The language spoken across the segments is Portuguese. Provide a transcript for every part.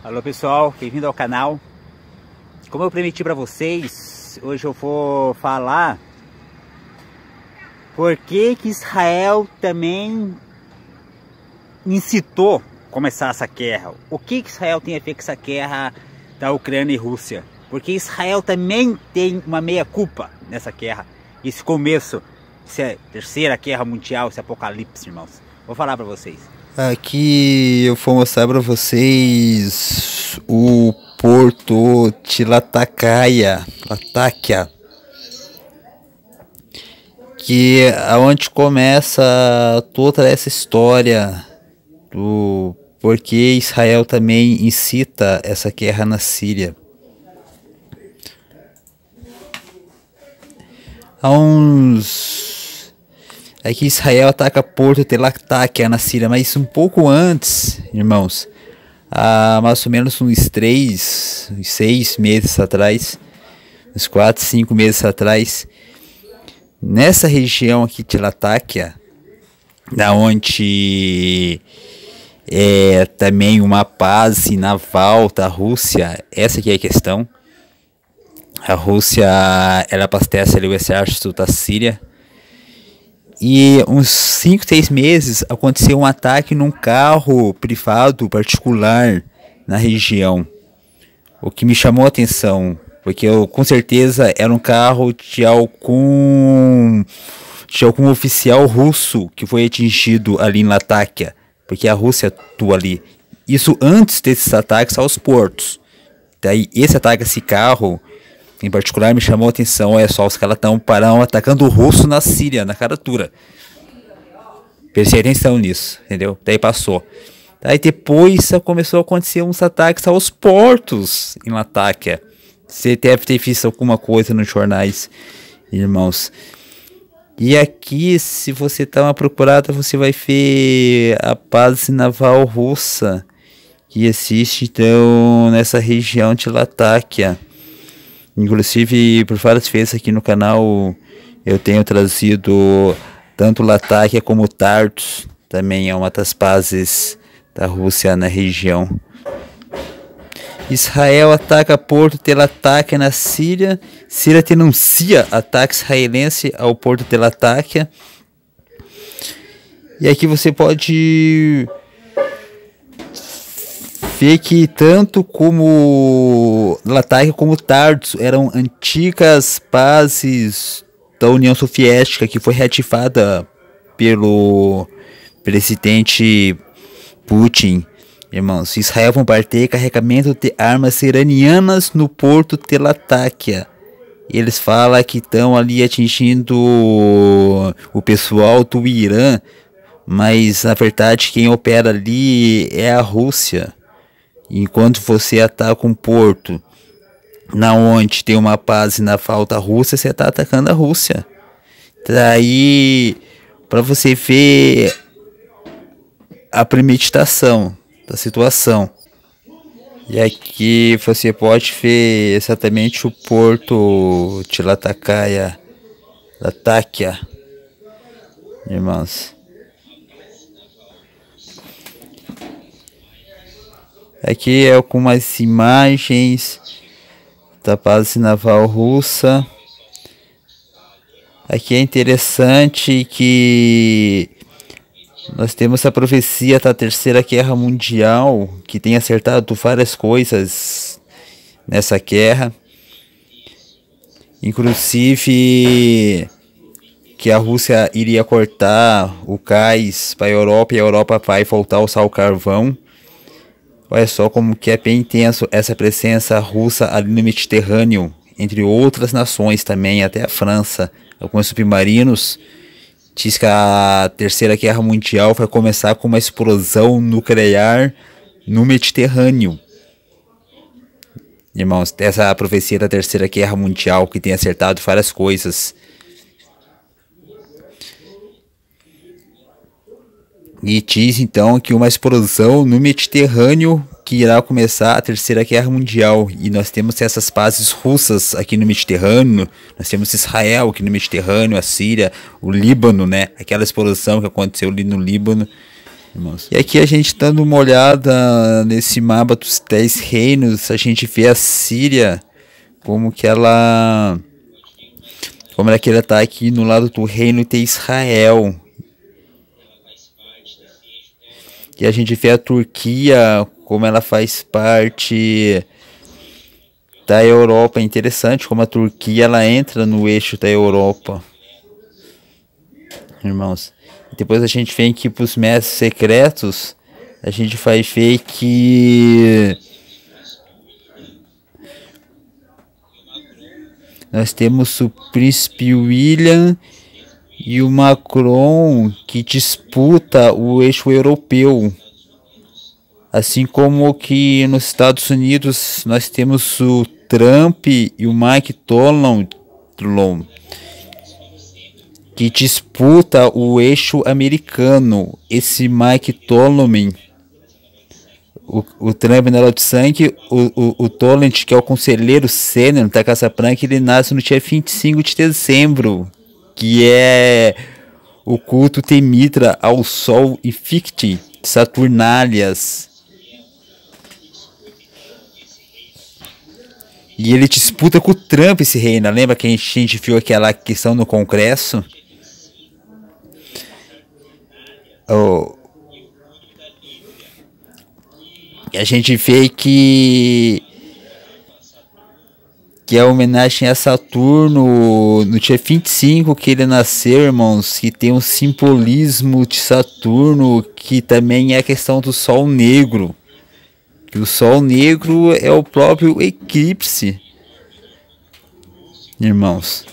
Alô pessoal, bem-vindo ao canal. Como eu prometi para vocês, hoje eu vou falar por que Israel também incitou começar essa guerra. O que Israel tem a ver com essa guerra da Ucrânia e Rússia? Porque Israel também tem uma meia-culpa nessa guerra. Esse começo, essa terceira guerra mundial, esse apocalipse, irmãos. Vou falar para vocês. Aqui eu vou mostrar para vocês o porto de Latakia, que é onde começa toda essa história do porquê Israel também incita essa guerra na Síria. Aqui Israel ataca Porto de Latakia na Síria, mas um pouco antes, irmãos, há mais ou menos uns 6 meses atrás, uns 4, 5 meses atrás, nessa região aqui de Latakia, da onde é também uma base naval da Rússia, essa aqui é a questão. A Rússia, ela abastece ali o exército da Síria. E uns 5, 6 meses aconteceu um ataque num carro privado particular na região. O que me chamou a atenção, porque com certeza era um carro de algum oficial russo que foi atingido ali em Latakia, porque a Rússia atua ali. Isso antes desses ataques aos portos. Daí esse ataque a esse carro em particular me chamou a atenção. Olha só, os caras estão atacando o russo na Síria, na cara dura. Prestei atenção nisso, entendeu? Daí passou. Daí depois começou a acontecer uns ataques aos portos em Latakia. Você deve ter visto alguma coisa nos jornais, irmãos. E aqui, se você dá uma procurada, você vai ver a base naval russa que existe então nessa região de Latakia. Inclusive, por várias vezes aqui no canal, eu tenho trazido tanto Latakia como Tartus, também é uma das bases da Rússia na região. Israel ataca Porto de Latakia na Síria. Síria denuncia ataque israelense ao Porto de Latakia. E aqui você pode ver que tanto como Latakia como Tartus eram antigas bases da União Soviética que foi reativada pelo presidente Putin. Irmãos, Israel bombardeia carregamento de armas iranianas no porto de Latakia. Eles falam que estão ali atingindo o pessoal do Irã, mas na verdade quem opera ali é a Rússia. Enquanto você ataca um porto na onde tem uma base naval da Rússia, você está atacando a Rússia. Daí, para você ver a premeditação da situação. E aqui você pode ver exatamente o porto de Latakia, irmãos. Aqui é algumas imagens da base naval russa. Aqui é interessante que nós temos a profecia da Terceira Guerra Mundial, que tem acertado várias coisas nessa guerra. Inclusive que a Rússia iria cortar o gás para a Europa e a Europa vai voltar a usar o carvão. Olha só como que é bem intenso essa presença russa ali no Mediterrâneo, entre outras nações também, até a França. Alguns submarinos. Diz que a Terceira Guerra Mundial vai começar com uma explosão nuclear no Mediterrâneo. Irmãos, essa profecia da Terceira Guerra Mundial que tem acertado várias coisas. E diz então que uma explosão no Mediterrâneo que irá começar a Terceira Guerra Mundial. E nós temos essas bases russas aqui no Mediterrâneo, nós temos Israel aqui no Mediterrâneo, a Síria, o Líbano, né? Aquela explosão que aconteceu ali no Líbano. irmãos. E aqui a gente dando uma olhada nesse mapa dos 10 reinos, a gente vê a Síria como que ela tá aqui no lado do reino de Israel. E a gente vê a Turquia como ela faz parte da Europa. É interessante como a Turquia ela entra no eixo da Europa, irmãos. Depois a gente vem aqui para os mestres secretos. A gente vai ver que nós temos o príncipe William e o Macron que disputa o eixo europeu. Assim como que nos Estados Unidos nós temos o Trump e o Mike Donald que disputa o eixo americano. Esse Mike Tolman, o Trump na de sangue, o Toland, que é o conselheiro sênior da Casa Branca, ele nasce no dia 25 de dezembro, que é o culto Temitra ao Sol e Ficti, Saturnálias. E ele disputa com o Trump esse reino. Lembra que a gente viu aquela questão no Congresso? A gente vê que é a homenagem a Saturno no dia 25 que ele nasceu, irmãos, que tem um simbolismo de Saturno, que também é a questão do Sol Negro. Que o Sol Negro é o próprio eclipse, irmãos.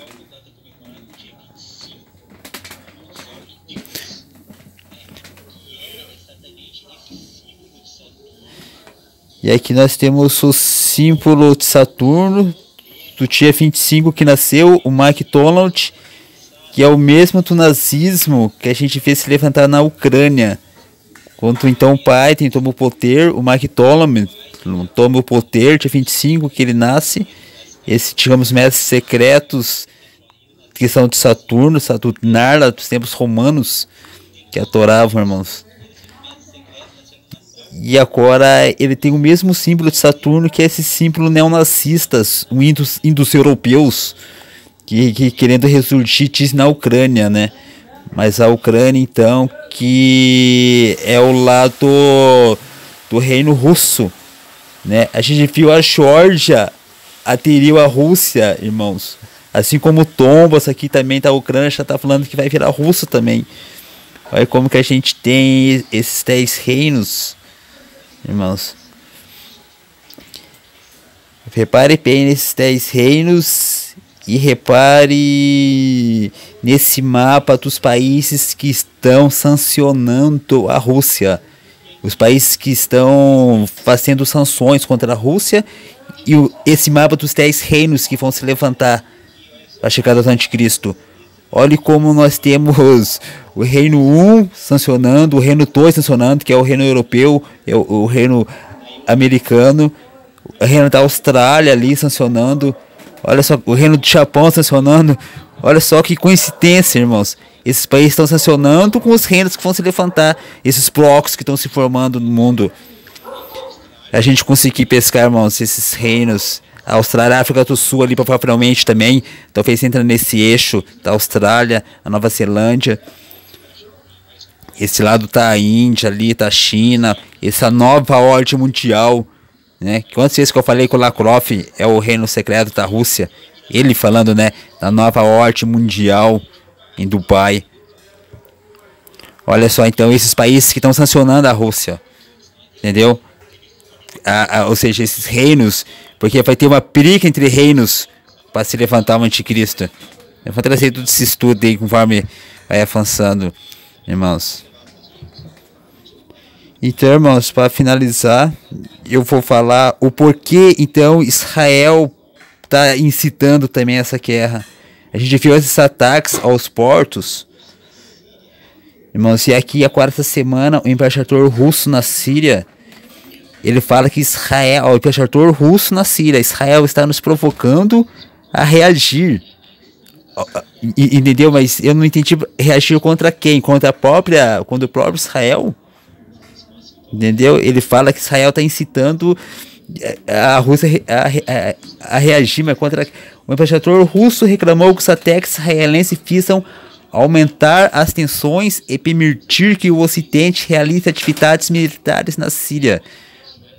E aqui nós temos o símbolo de Saturno, do dia 25 que nasceu, o Mike Donald, que é o mesmo do nazismo que a gente vê se levantar na Ucrânia. Quando então o Biden toma o poder, o Mike Donald toma o poder, dia 25 que ele nasce. Esse, digamos, mestres secretos que são de Saturno, Saturnar, lá dos tempos romanos, que adoravam, irmãos. E agora ele tem o mesmo símbolo de Saturno, que é esse símbolo neonazistas, os europeus, que querendo ressurgir na Ucrânia, né? Mas a Ucrânia, então, que é o lado do reino russo, né? A gente viu a Geórgia aderiu à Rússia, irmãos. Assim como o Donbas aqui também da Ucrânia já está falando que vai virar russo também. Olha como que a gente tem esses 10 reinos, irmãos. Repare bem nesses 10 reinos e repare nesse mapa dos países que estão sancionando a Rússia. Os países que estão fazendo sanções contra a Rússia e esse mapa dos 10 reinos que vão se levantar para a chegada do anticristo. Olhe como nós temos o reino 1 sancionando, o reino 2 sancionando, que é o reino europeu, é o reino americano, o reino da Austrália ali sancionando, olha só, o reino do Japão sancionando. Olha só que coincidência, irmãos. Esses países estão sancionando com os reinos que vão se levantar, esses blocos que estão se formando no mundo. A gente conseguir pescar, irmãos, esses reinos. A Austrália, a África do Sul ali provavelmente também, talvez entra nesse eixo da Austrália, a Nova Zelândia. Esse lado tá a Índia ali, tá a China, essa nova ordem mundial, né? Quantas vezes que eu falei que o Lavrov é o reino secreto da Rússia? Ele falando, né, da nova ordem mundial em Dubai. Olha só, então, esses países que estão sancionando a Rússia, entendeu? Ou seja, esses reinos, porque vai ter uma briga entre reinos para se levantar o anticristo. Eu vou trazer tudo esse estudo aí conforme vai avançando, irmãos. Então, irmãos, para finalizar, eu vou falar o porquê, então, Israel está incitando também essa guerra. A gente viu esses ataques aos portos, irmãos, e aqui a quarta semana o embaixador russo na Síria, ele fala que Israel, o embaixador russo na Síria, Israel está nos provocando a reagir. Entendeu? Mas eu não entendi reagir contra quem? Contra o próprio Israel? entendeu? Ele fala que Israel está incitando a Rússia a reagir, mas contra o embaixador russo reclamou que os ataques israelenses visam aumentar as tensões e permitir que o Ocidente realize atividades militares na Síria,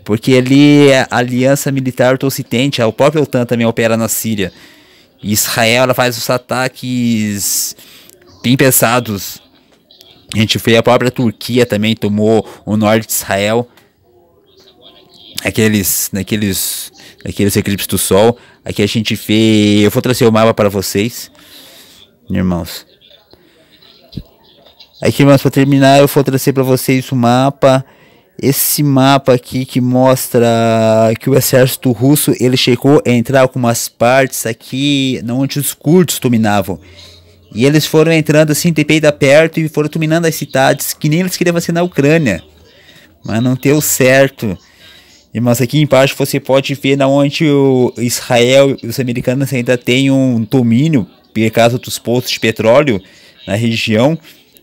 porque ali é a aliança militar do Ocidente, o próprio OTAN também opera na Síria, e Israel ela faz os ataques bem pesados. A gente vê a própria Turquia também tomou o norte de Israel, naqueles eclipses do Sol. Aqui a gente vê, eu vou trazer o mapa para vocês, irmãos. Aqui, irmãos, para terminar, eu vou trazer para vocês o mapa. Esse mapa aqui que mostra que o exército russo ele chegou a entrar algumas partes aqui onde os curdos dominavam. E eles foram entrando assim de peito aperto e foram dominando as cidades que nem eles queriam fazer na Ucrânia. Mas não deu certo. Irmãos, aqui embaixo você pode ver onde o Israel e os americanos ainda têm um domínio por causa dos poços de petróleo na região.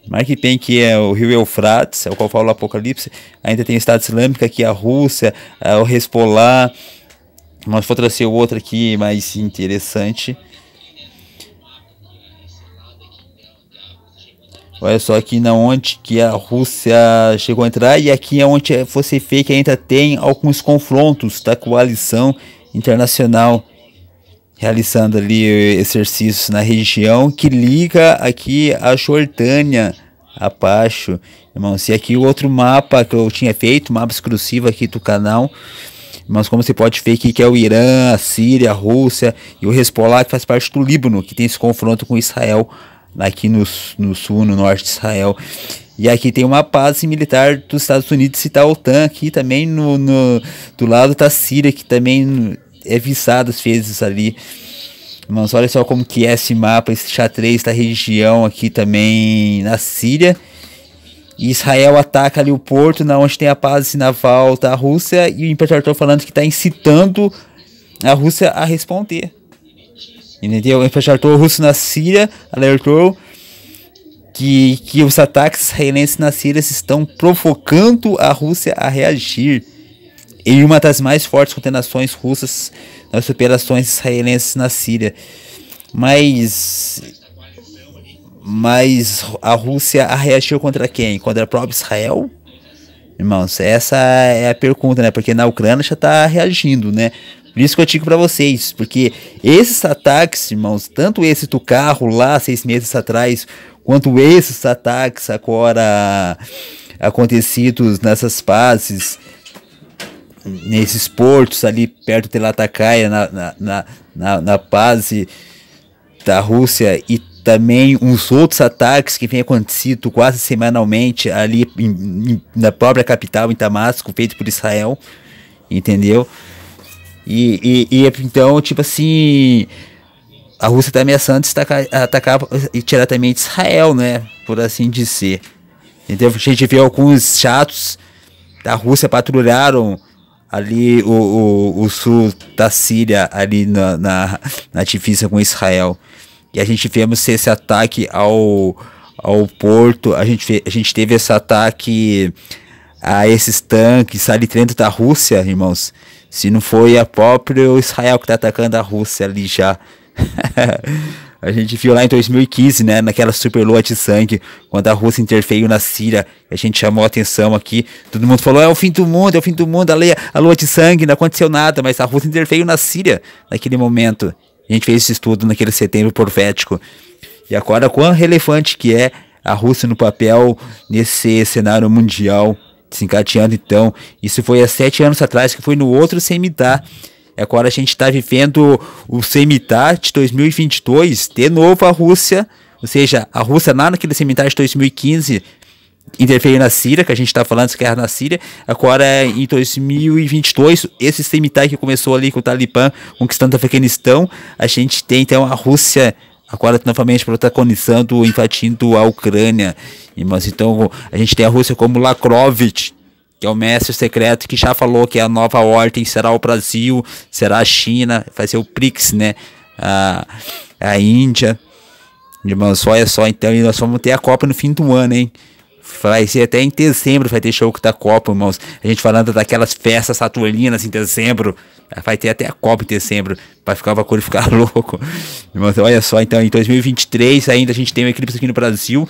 Marque bem que é o rio Eufrates, é o qual fala o Apocalipse. Ainda tem o Estado Islâmico aqui, a Rússia, o Hezbollah. Mas vou trazer o outro aqui mais interessante. Olha só aqui onde que a Rússia chegou a entrar, e aqui é onde você vê que ainda tem alguns confrontos da coalição internacional realizando ali exercícios na região que liga aqui a Jordânia abaixo, irmãos. E aqui o outro mapa que eu tinha feito, mapa exclusivo aqui do canal, mas como você pode ver aqui que é o Irã, a Síria, a Rússia e o Hezbollah, que faz parte do Líbano, que tem esse confronto com Israel aqui no sul, no norte de Israel. E aqui tem uma base militar dos Estados Unidos e da OTAN aqui também do lado da Síria, que também é visado às vezes ali. Mas olha só como que é esse mapa, esse xadrez da região aqui também na Síria. E Israel ataca ali o porto, onde tem a base naval da Rússia, e o imperador falando que está incitando a Rússia a responder. Entendeu? O embaixador russo na Síria alertou que os ataques israelenses na Síria estão provocando a Rússia a reagir. Em uma das mais fortes condenações russas nas operações israelenses na Síria. Mas a Rússia reagiu contra quem? Contra o próprio Israel? Irmãos, essa é a pergunta, né? Porque na Ucrânia já está reagindo, né? Por isso que eu digo para vocês, porque esses ataques, irmãos, tanto esse do carro lá 6 meses atrás, quanto esses ataques agora acontecidos nessas bases, nesses portos ali perto de Latacaia, na base da Rússia, e também uns outros ataques que vem acontecendo quase semanalmente ali na própria capital, em Damasco, feito por Israel, entendeu? E então, tipo assim, a Rússia está ameaçando atacar diretamente Israel, né? Por assim dizer. Entendeu? A gente vê alguns jatos da Rússia patrulharam ali o sul da Síria, ali na divisa com Israel. E a gente vemos esse ataque ao porto, a gente teve esse ataque a esses tanques ali dentro da Rússia, irmãos. Se não foi a própria Israel que está atacando a Rússia ali já. A gente viu lá em 2015, né, naquela super lua de sangue, quando a Rússia interferiu na Síria, a gente chamou a atenção aqui, todo mundo falou, é o fim do mundo, a lua de sangue, não aconteceu nada, mas a Rússia interferiu na Síria naquele momento. A gente fez esse estudo naquele setembro profético. E agora, quão relevante que é a Rússia no papel nesse cenário mundial, desencadeando então. Isso foi há 7 anos atrás, que foi no outro CMTA. E agora a gente está vivendo o CMTA de 2022, de novo a Rússia, ou seja, a Rússia lá naquele CMTA de 2015 interferiu na Síria, que a gente está falando de guerra na Síria. Agora em 2022, esse CMTA que começou ali com o Talibã conquistando o Afeganistão, a gente tem então a Rússia agora novamente protagonizando, invadindo a Ucrânia. Mas então a gente tem a Rússia como Lakrovich, que é o mestre secreto que já falou que a nova ordem será o Brasil, será a China, vai ser o BRICS, né? A Índia. Irmãos, olha só, então, e nós vamos ter a Copa no fim do ano, hein? vai ser até em dezembro, vai ter show da Copa, irmãos. A gente falando daquelas festas saturninas em dezembro. Vai ter até a Copa em dezembro. Vai ficar o bagulho ficar louco. Irmãos, olha só, então em 2023 ainda a gente tem um eclipse aqui no Brasil.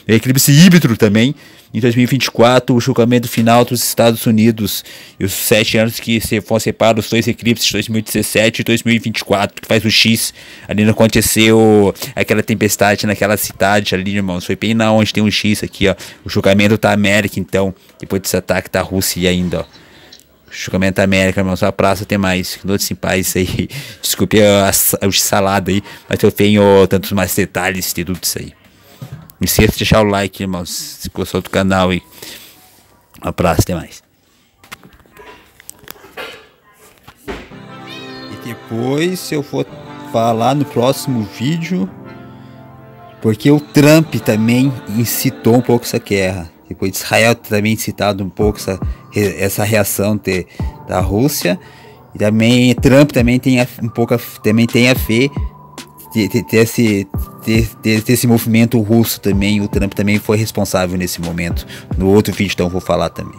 Eclipse híbrido também. Em 2024, o julgamento final dos Estados Unidos. E os 7 anos que se vão separar os 2 eclipses de 2017 e 2024, que faz o X. Ali não aconteceu aquela tempestade naquela cidade ali, irmãos. Foi bem na onde tem um X aqui, ó. O julgamento da América, então. Depois desse ataque da Rússia ainda, ó. O julgamento da América, irmãos. Uma praça tem mais. Todos em paz aí. Desculpe a salada aí, mas eu tenho tantos mais detalhes de tudo isso aí. Não esqueça de deixar o like, irmãos, se gostou do canal e um abraço, até mais. E depois eu vou falar no próximo vídeo, porque o Trump também incitou um pouco essa guerra. Depois de Israel também incitado um pouco essa reação da Rússia. E também Trump também tem um pouco também tem a ver desse movimento russo também. O Trump também foi responsável nesse momento. No outro vídeo então vou falar também.